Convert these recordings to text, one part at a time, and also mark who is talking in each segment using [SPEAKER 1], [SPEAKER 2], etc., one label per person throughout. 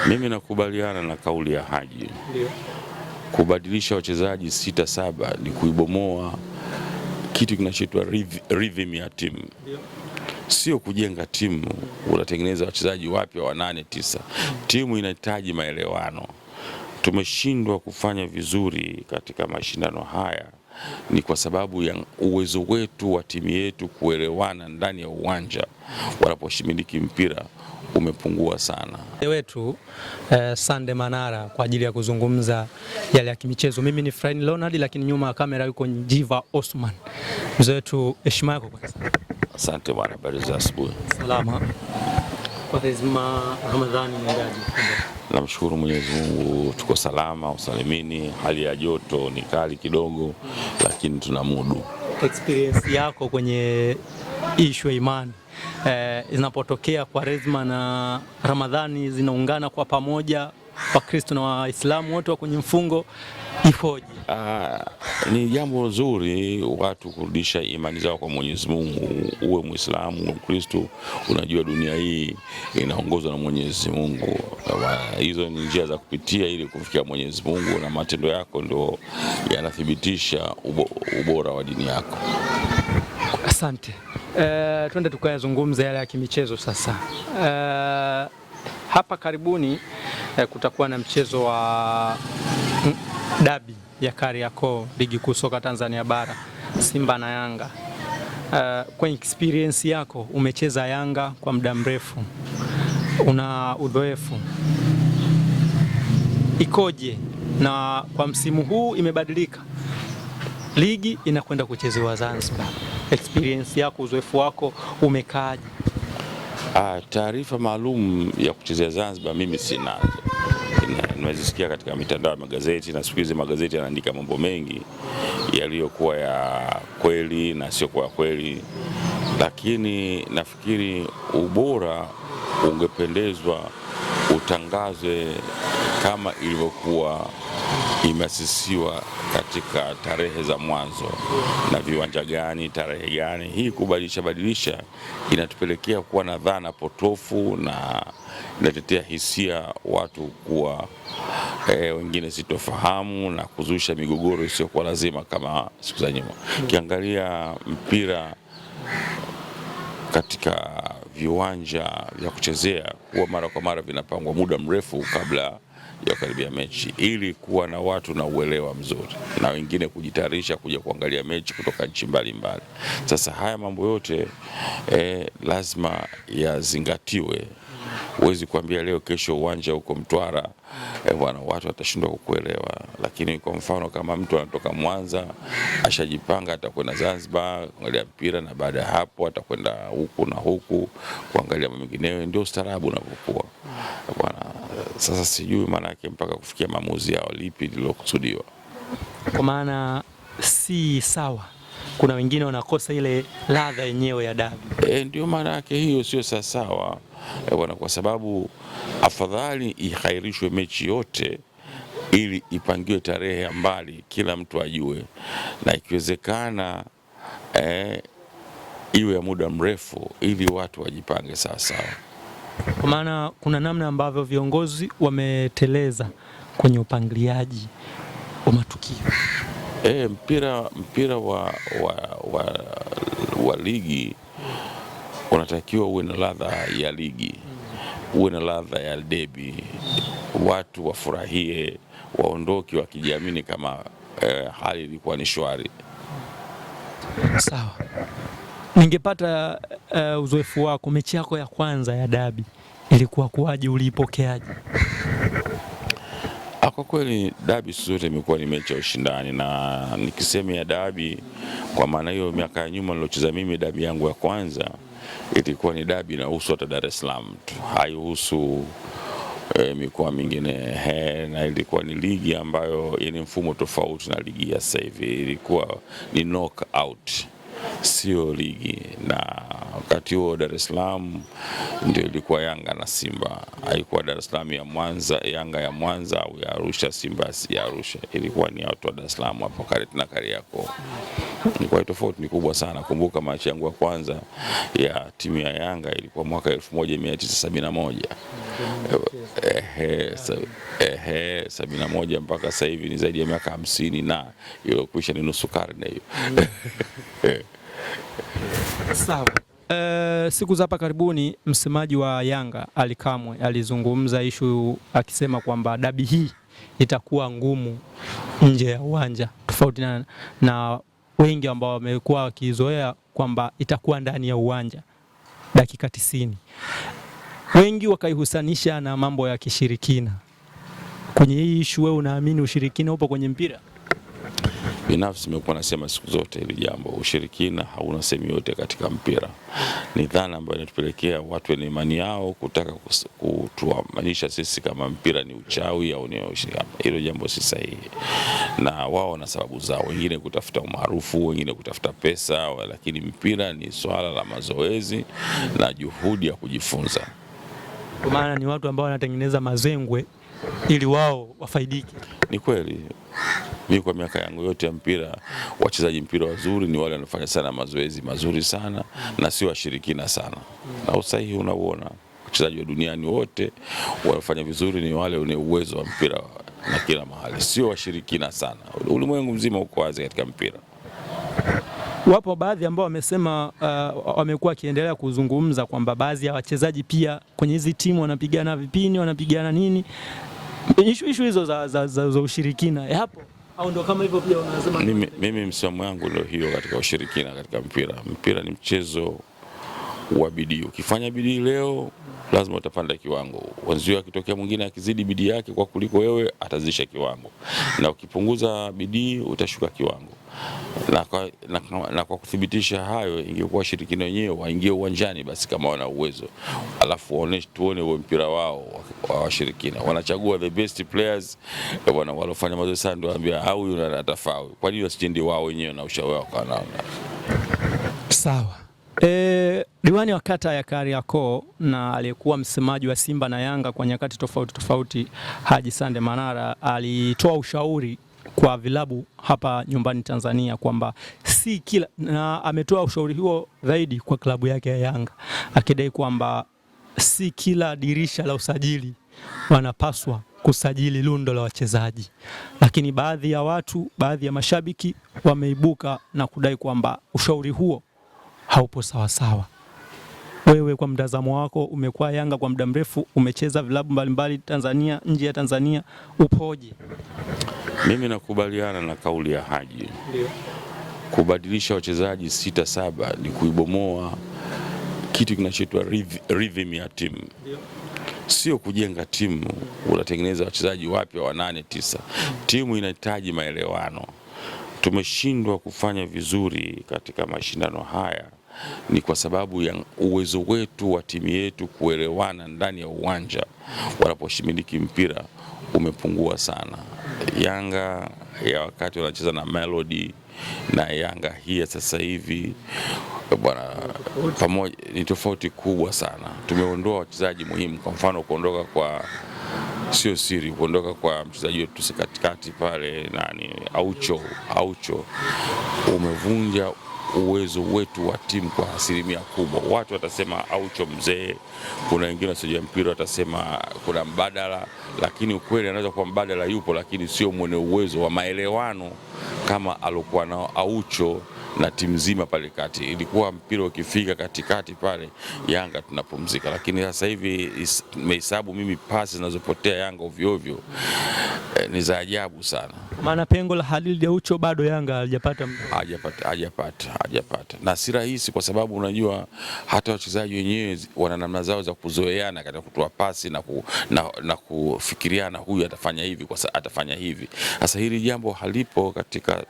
[SPEAKER 1] Mimi nakubaliana na kauli ya Haji. Ndio. Kubadilisha wachezaji 6-7 ni kuibomoa kitu kinachoitwa rhythm ya timu. Ndio. Sio kujenga timu unatengeneza wachezaji wapya wa 8-9. Timu inahitaji maelewano. Tumeshindwa kufanya vizuri katika mashindano haya ni kwa sababu ya uwezo wetu wa timu yetu kuelewana ndani ya uwanja wanaposhimiliki mpira umepungua sana.
[SPEAKER 2] Wetu Sande Manara kwa ajili ya kuzungumza yale ya kimichezo. Mimi ni Fred Leonard, lakini nyuma ya kamera yuko Jiva Osman. Mzee wetu, heshima yako kwanza.
[SPEAKER 1] Asante bwana, habari za asubuhi.
[SPEAKER 2] Salama. Kwa heshima Ramadhani mwendaji.
[SPEAKER 1] Namshukuru Mwenyezi Mungu tuko salama usalimini. Hali ya joto ni kali kidogo lakini tunamudu.
[SPEAKER 2] Experience yako kwenye issue ya imani zinapotokea kwa Rezma na Ramadhani zinaungana kwa pamoja, Wakristo na Waislamu wote wa kwenye mfungo, ifoje?
[SPEAKER 1] Ni jambo zuri watu kurudisha imani zao kwa Mwenyezi Mungu. Uwe Muislamu au Mkristo, unajua dunia hii inaongozwa na Mwenyezi Mungu. Hizo ni njia za kupitia ili kufikia Mwenyezi Mungu, na matendo yako ndio yanathibitisha ubora wa dini yako.
[SPEAKER 2] Asante. Twende tukayazungumza yale ya kimichezo sasa. Hapa karibuni kutakuwa na mchezo wa dabi ya Kariakoo, ligi kuu soka Tanzania bara, Simba na Yanga. Kwa experience yako, umecheza Yanga kwa muda mrefu, una udhoefu, ikoje? Na kwa msimu huu imebadilika, ligi inakwenda kuchezewa Zanzibar. Experience yako, uzoefu wako umekaaje?
[SPEAKER 1] Taarifa maalum ya kuchezea Zanzibar mimi sina. Nimezisikia katika mitandao ya magazeti, na siku hizi magazeti yanaandika mambo mengi yaliyokuwa ya kweli na sio kwa kweli, lakini nafikiri ubora ungependezwa utangazwe kama ilivyokuwa imeasisiwa katika tarehe za mwanzo na viwanja gani, tarehe gani. Hii kubadilisha inatupelekea kuwa na dhana potofu na inatetea hisia watu kuwa wengine sitofahamu na kuzusha migogoro isiyokuwa lazima kama siku za nyuma. Ukiangalia mpira katika viwanja vya kuchezea huwa mara kwa mara vinapangwa muda mrefu kabla ya karibia mechi ili kuwa na watu na uelewa mzuri na wengine kujitayarisha kuja kuangalia mechi kutoka nchi mbalimbali. Sasa haya mambo yote lazima yazingatiwe. Huwezi kuambia leo kesho uwanja huko Mtwara bwana watu watashindwa kukuelewa, lakini kwa mfano kama mtu anatoka Mwanza ashajipanga atakwenda Zanzibar kuangalia mpira, na baada ya hapo atakwenda huku na huku kuangalia mambo mengineyo, ndio ustaarabu unapokuwa bwana. Sasa sijui maana yake mpaka kufikia maamuzi yao lipi lilokusudiwa,
[SPEAKER 2] kwa maana si sawa. Kuna wengine wanakosa ile ladha yenyewe ya dabi.
[SPEAKER 1] Ndio maana yake hiyo sio sawa bwana, kwa sababu afadhali ihairishwe mechi yote ili ipangiwe tarehe ya mbali, kila mtu ajue, na ikiwezekana iwe ya muda mrefu ili watu wajipange sawa.
[SPEAKER 2] Kwa maana kuna namna ambavyo viongozi wameteleza kwenye upangiliaji wa matukio.
[SPEAKER 1] Mpira wa ligi unatakiwa uwe na ladha ya ligi, uwe na ladha ya derby, watu wafurahie, waondoke wakijiamini kama hali ilikuwa ni shwari.
[SPEAKER 2] Sawa. Ningepata uzoefu wako, mechi yako ya kwanza ya dabi ilikuwa kuwaje, uliipokeaje?
[SPEAKER 1] Kwa kweli dabi zote imekuwa ni mechi ya ushindani, na nikisema ya dabi kwa maana hiyo, miaka ya nyuma nilocheza mimi dabi yangu ya kwanza ilikuwa ni dabi inahusu hata Dar es Salaam tu, haihusu mikoa mingine, na ilikuwa ni ligi ambayo yenye mfumo tofauti na ligi ya sasa hivi. Ilikuwa ni knock out, sio ligi. Na wakati huo Dar es Salaam ndio ilikuwa Yanga na Simba, haikuwa Dar es Salaam ya Mwanza, Yanga ya Mwanza au ya Arusha, Simba ya Arusha, ilikuwa ni watu wa Dar es Salaam hapo na Kariakoo. Kwa tofauti ni kubwa sana. Kumbuka machi yangu ya kwanza ya timu ya Yanga ilikuwa mwaka 1971. 71 mpaka sasa hivi ni zaidi ya miaka 50 na iliyokwisha ni nusu karne hiyo.
[SPEAKER 2] Sawa. Siku za hapa karibuni msemaji wa Yanga Ally Kamwe alizungumza issue akisema kwamba dabi hii itakuwa ngumu nje ya uwanja, tofauti na wengi ambao wamekuwa wakizoea kwamba itakuwa ndani ya uwanja dakika 90. Wengi wakaihusanisha na mambo ya kishirikina. Kwenye hii issue wewe unaamini ushirikina upo kwenye mpira?
[SPEAKER 1] Binafsi nimekuwa nasema siku zote hili jambo, ushirikina hauna sehemu yote katika mpira. Ni dhana ambayo inatupelekea watu wenye imani yao kutaka kutuamanisha sisi kama mpira ni uchawi au ni ushirikina. Hilo jambo si sahihi, na wao na sababu zao, wengine kutafuta umaarufu, wengine kutafuta pesa, lakini mpira ni swala la mazoezi na juhudi ya kujifunza.
[SPEAKER 2] Kwa maana ni watu ambao wanatengeneza mazengwe ili wao wafaidike. Ni
[SPEAKER 1] kweli. Mimi kwa miaka yangu yote ya mpira, wachezaji mpira wazuri ni wale wanafanya sana mazoezi mazuri sana na sio washirikina sana. Na usahihi unauona, wachezaji wa duniani wote wanafanya vizuri ni wale wenye uwezo wa mpira na kila mahali, sio washirikina sana. Ulimwengu mzima uko wazi katika mpira.
[SPEAKER 2] Wapo baadhi ambao wamesema wamekuwa wakiendelea kuzungumza kwamba baadhi ya wachezaji pia kwenye hizi timu wanapigana vipini, wanapigana nini, issue hizo za ushirikina hapo, au ndo kama hivyo pia wanasema?
[SPEAKER 1] Mimi msimamo wangu ndio hiyo katika ushirikina katika mpira. Mpira ni mchezo wa bidii. Ukifanya bidii leo lazima utapanda kiwango. Wenzio akitokea mwingine akizidi bidii yake kwa kuliko wewe atazidisha kiwango, na ukipunguza bidii utashuka kiwango. Na kwa kuthibitisha hayo, ingekuwa washirikina wenyewe waingie uwanjani basi kama wana uwezo, alafu waoneshe, tuone huo mpira wao wa washirikina. Wanachagua the best players walofanya mazoezi sana, ndio waambia au huyu atafaa. Kwa nini wasijende wao wenyewe na ushauri wao kana?
[SPEAKER 2] Sawa. Diwani wa kata ya Kariakoo na aliyekuwa msemaji wa Simba na Yanga kwa nyakati tofauti tofauti, Haji Sande Manara, alitoa ushauri kwa vilabu hapa nyumbani Tanzania kwamba si kila, na ametoa ushauri huo zaidi kwa klabu yake ya Yanga, akidai kwamba si kila dirisha la usajili wanapaswa kusajili lundo la wachezaji, lakini baadhi ya watu, baadhi ya mashabiki wameibuka na kudai kwamba ushauri huo haupo sawa sawa. Wewe kwa mtazamo wako, umekuwa Yanga kwa muda mrefu, umecheza vilabu mbalimbali Tanzania, nje ya Tanzania, upoje?
[SPEAKER 1] Mimi nakubaliana na kauli ya Haji. Ndio. Kubadilisha wachezaji 6-7 ni kuibomoa kitu kinachoitwa rhythm ya timu. Ndio. Sio kujenga timu unatengeneza wachezaji wapya wa 8-9. Timu inahitaji maelewano. Tumeshindwa kufanya vizuri katika mashindano haya ni kwa sababu ya uwezo wetu wa timu yetu kuelewana ndani ya uwanja wanaposhimiliki mpira umepungua sana. Yanga ya wakati wanacheza na Melody na Yanga hii sasa hivi bwana, pamoja ni tofauti kubwa sana. Tumeondoa wachezaji muhimu, kwa mfano kuondoka kwa, sio siri, kuondoka kwa mchezaji wetu katikati pale Aucho umevunja uwezo wetu wa timu kwa asilimia kubwa. Watu watasema Aucho mzee, kuna wengine wasijua mpira watasema kuna mbadala, lakini ukweli anaweza kuwa mbadala yupo, lakini sio mwenye uwezo wa maelewano kama alokuwa nao Aucho na timu nzima pale kati. Ilikuwa mpira ukifika katikati pale Yanga tunapumzika, lakini sasa hivi nimehesabu mimi pasi zinazopotea Yanga ovyo ovyo ni za ajabu sana.
[SPEAKER 2] Maana pengo la Halil Aucho bado Yanga
[SPEAKER 1] hajapata. Na si rahisi, kwa sababu unajua hata wachezaji wenyewe wana namna zao za kuzoeana katika kutoa pasi na kufikiriana, huyu atafanya hivi kwa sababu atafanya hivi. Sasa hili jambo halipo katika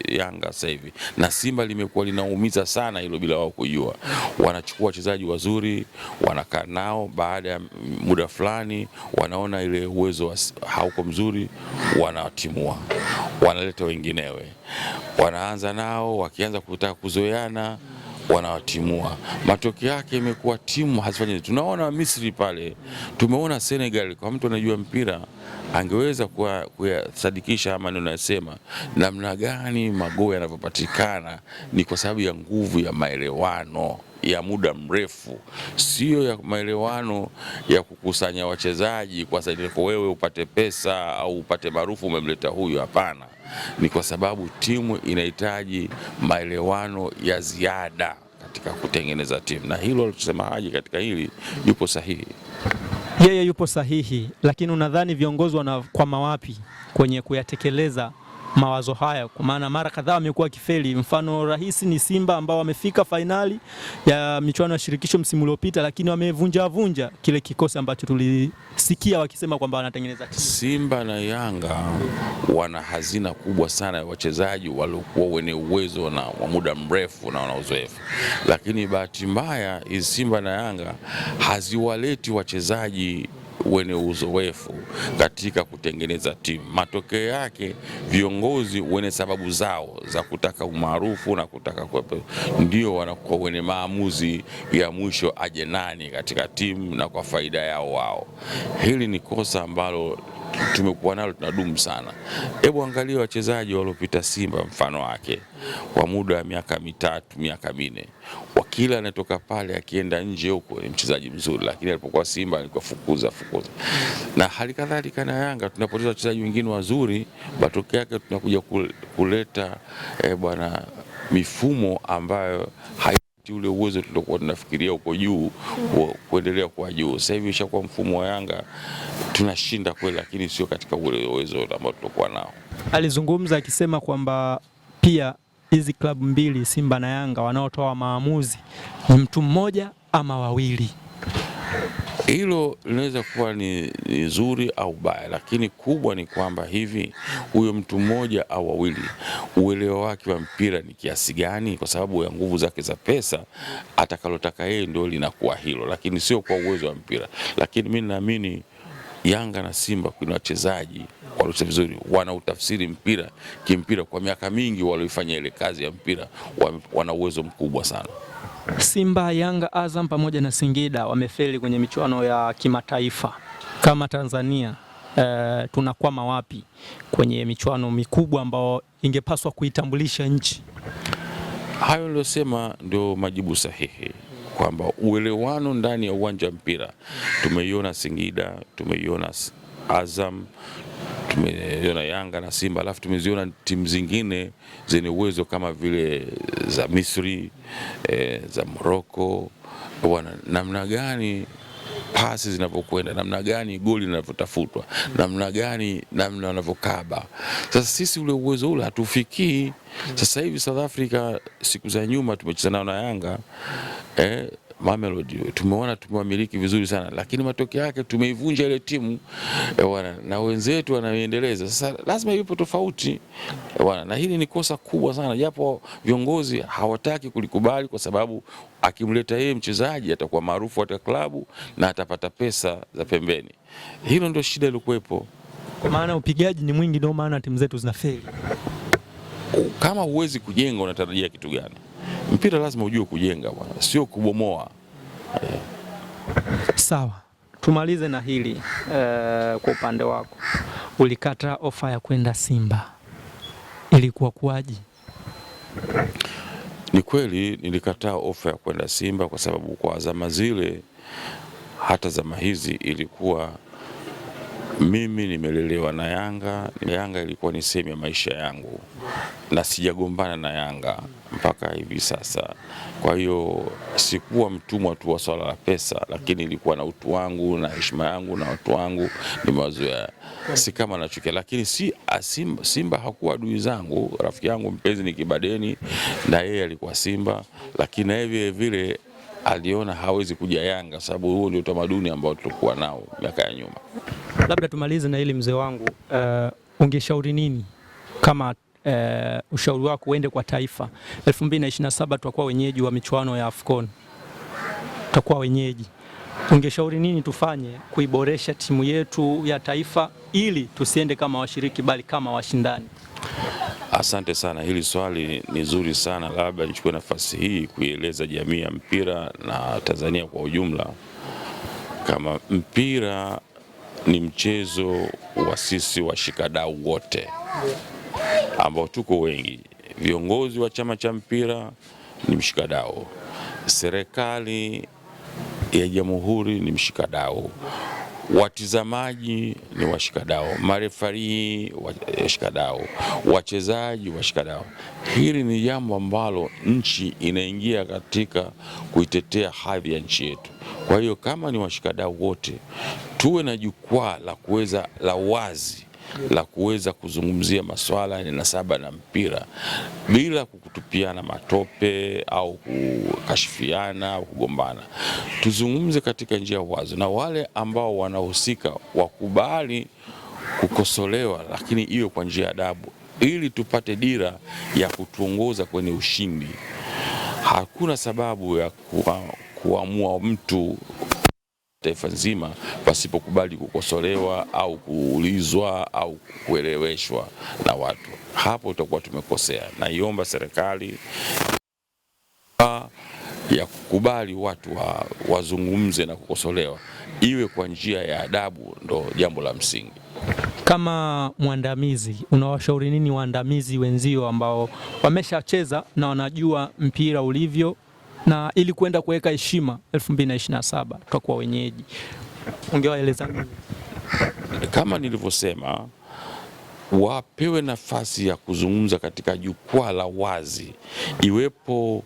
[SPEAKER 1] Yanga sasa hivi, na Simba Simba limekuwa linaumiza sana hilo bila wao kujua. Wanachukua wachezaji wazuri, wanakaa nao, baada ya muda fulani wanaona ile uwezo hauko mzuri, wanatimua, wanaleta wenginewe, wanaanza nao, wakianza kutaka kuzoeana wanawatimua. Matokeo yake imekuwa timu hazifanyi. Tunaona Misri pale, tumeona Senegal. Kwa mtu anajua mpira angeweza kuyasadikisha maneno yanasema namna gani magoli yanavyopatikana ni kwa sababu ya nguvu ya maelewano ya muda mrefu, sio ya maelewano ya kukusanya wachezaji kwa sababu wewe upate pesa au upate maarufu umemleta huyu. Hapana, ni kwa sababu timu inahitaji maelewano ya ziada katika kutengeneza timu, na hilo alitusema Haji katika hili yupo sahihi.
[SPEAKER 2] Yeye yupo sahihi, lakini unadhani viongozi wanakwama wapi kwenye kuyatekeleza mawazo haya? Kwa maana mara kadhaa wamekuwa kifeli. Mfano rahisi ni Simba ambao wamefika fainali ya michuano ya shirikisho msimu uliopita, lakini wamevunja kile kikosi ambacho tulisikia wakisema kwamba wanatengeneza timu.
[SPEAKER 1] Simba na Yanga wana hazina kubwa sana ya wachezaji waliokuwa wenye uwezo na wa muda mrefu na wana uzoefu, lakini bahati mbaya hizi Simba na Yanga haziwaleti wachezaji wenye uzoefu katika kutengeneza timu. Matokeo yake viongozi wenye sababu zao za kutaka umaarufu na kutaka ndio wanakuwa wenye maamuzi ya mwisho aje nani katika timu na kwa faida yao wao. Hili ni kosa ambalo tumekuwa nalo, tunadumu sana. Hebu angalia wachezaji waliopita Simba mfano wake kwa muda wa miaka 3, miaka 4, wakila anatoka pale akienda nje huko ni mchezaji mzuri, lakini alipokuwa Simba alikuwa fukuza. Na hali kadhalika na Yanga tunapoteza wachezaji wengine wazuri, matokeo yake tunakuja kuleta mifumo ambayo ule uwezo tuliokuwa tunafikiria uko juu kuendelea kwa juu. Sasa hivi ishakuwa mfumo wa Yanga tunashinda kweli, lakini sio katika ule uwezo ambao tulikuwa nao.
[SPEAKER 2] Alizungumza akisema kwamba pia hizi klabu mbili Simba na Yanga wanaotoa maamuzi ni mtu mmoja ama wawili.
[SPEAKER 1] Hilo linaweza kuwa ni nzuri au baya, lakini kubwa ni kwamba hivi huyo mtu mmoja au wawili uelewa wake wa mpira ni kiasi gani, kwa sababu ya nguvu zake za pesa atakalotaka yeye ndio linakuwa hilo, lakini sio kwa uwezo wa mpira. Lakini mimi naamini Yanga na Simba kuna wachezaji walio vizuri, wana utafsiri mpira kimpira kwa miaka mingi, walioifanya ile kazi ya mpira, wana uwezo mkubwa sana.
[SPEAKER 2] Simba, Yanga, Azam pamoja na Singida wamefeli kwenye michuano ya kimataifa. Kama Tanzania tunakwama wapi kwenye michuano mikubwa ambayo ingepaswa kuitambulisha nchi?
[SPEAKER 1] Hayo niliyosema ndio majibu sahihi, kwamba uelewano ndani ya uwanja wa mpira tumeiona Singida, tumeiona Azam, tumeiona Yanga na Simba, alafu tumeziona timu zingine zenye uwezo kama vile za Misri, za Morocco, namna gani pasi zinavyokwenda, namna gani goli linavyotafutwa, namna wanavyokaba. Sasa sisi ule uwezo ule hatufikii. Sasa hivi South Africa siku za nyuma tumecheza nao na Yanga, Mamelodi tumeona tumewamiliki vizuri sana, lakini matokeo yake tumeivunja ile timu na wenzetu wanaendeleza. Sasa lazima ipo tofauti na hili ni kosa kubwa sana, japo viongozi hawataki kulikubali, kwa sababu akimleta yeye mchezaji atakuwa maarufu katika klabu na atapata pesa za pembeni. Hilo ndio shida ilikuwepo,
[SPEAKER 2] kwa maana upigaji ni mwingi, ndio maana timu zetu zinafeli.
[SPEAKER 1] Kama huwezi kujenga unatarajia kitu gani? Mpira lazima ujue kujenga bwana, sio kubomoa.
[SPEAKER 2] Sawa, tumalize na hili kwa upande wako, ulikata ofa ya kwenda Simba, ilikuwa kuwaje?
[SPEAKER 1] Ni kweli nilikataa ofa ya kwenda Simba kwa sababu kwa zama zile, hata zama hizi, ilikuwa mimi nimelelewa na Yanga. Yanga ilikuwa ni sehemu ya maisha yangu na sijagombana na Yanga mpaka hivi sasa. Kwa hiyo sikuwa mtumwa tu wa swala la pesa, lakini ilikuwa na utu wangu na heshima yangu na watu wangu nimewazoea. Si kama nachukia, lakini Simba hakuwa adui zangu. Rafiki yangu mpenzi ni Kibadeni na yeye alikuwa Simba, lakini na yeye vile aliona hawezi kuja Yanga sababu huo ndio utamaduni ambao tulikuwa nao miaka ya nyuma.
[SPEAKER 2] Labda tumalize na hili mzee wangu, ungeshauri nini kama ushauri wako uende kwa taifa. 2027 tutakuwa wenyeji wa michuano ya AFCON, tutakuwa wenyeji. Ungeshauri nini tufanye kuiboresha timu yetu ya taifa ili tusiende kama washiriki bali kama washindani?
[SPEAKER 1] Asante sana, hili swali ni zuri sana. Labda nichukue nafasi hii kuieleza jamii ya mpira na Tanzania kwa ujumla, kama mpira ni mchezo wa sisi washikadau wote ambao tuko wengi. Viongozi wa chama cha mpira ni mshikadau, serikali ya jamhuri ni mshikadau, watizamaji ni washikadau, marefari washikadau, wachezaji washikadau. Hili ni jambo ambalo nchi inaingia katika kuitetea hadhi ya nchi yetu. Kwa hiyo kama ni washikadau wote, tuwe na jukwaa la wazi la kuweza kuzungumzia masuala yanayosaba na mpira bila kukutupiana matope au kukashifiana au kugombana. Tuzungumze katika njia wazi, na wale ambao wanahusika wakubali kukosolewa, lakini iwe kwa njia ya adabu, ili tupate dira ya kutuongoza kwenye ushindi. Hakuna sababu ya kuamua mtu taifa nzima pasipokubali kukosolewa au kuulizwa au kueleweshwa na watu. Hapo tutakuwa tumekosea. Naiomba serikali ya kukubali watu wazungumze na kukosolewa, iwe kwa njia ya adabu, ndo jambo la msingi.
[SPEAKER 2] Kama mwandamizi, unawashauri nini waandamizi wenzio ambao wameshacheza na wanajua mpira ulivyo, na ili kwenda kuweka heshima 2027 tutakuwa wenyeji, ungewaeleza nini?
[SPEAKER 1] Kama nilivyosema, wapewe nafasi ya kuzungumza katika jukwaa la wazi, iwepo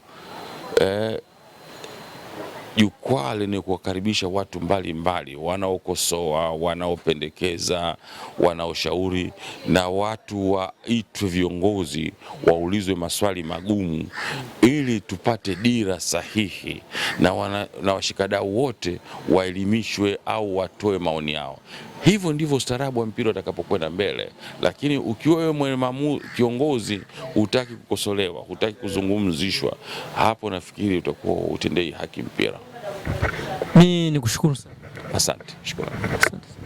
[SPEAKER 1] jukwaa lenye kuwakaribisha watu mbalimbali, wanaokosoa, wanaopendekeza, wanaoshauri, na watu waitwe viongozi, waulizwe maswali magumu ili tupate dira sahihi, na washikadau wote waelimishwe au watoe maoni yao. Hivyo ndivyo ustaarabu wa mpira utakapokwenda mbele. Lakini ukiwa wewe mwenye kiongozi hutaki kukosolewa, hutaki kuzungumzishwa, hapo nafikiri utakuwa utendei haki mpira.
[SPEAKER 2] Mimi nikushukuru sana.
[SPEAKER 1] Asante. Shukrani.
[SPEAKER 2] Asante.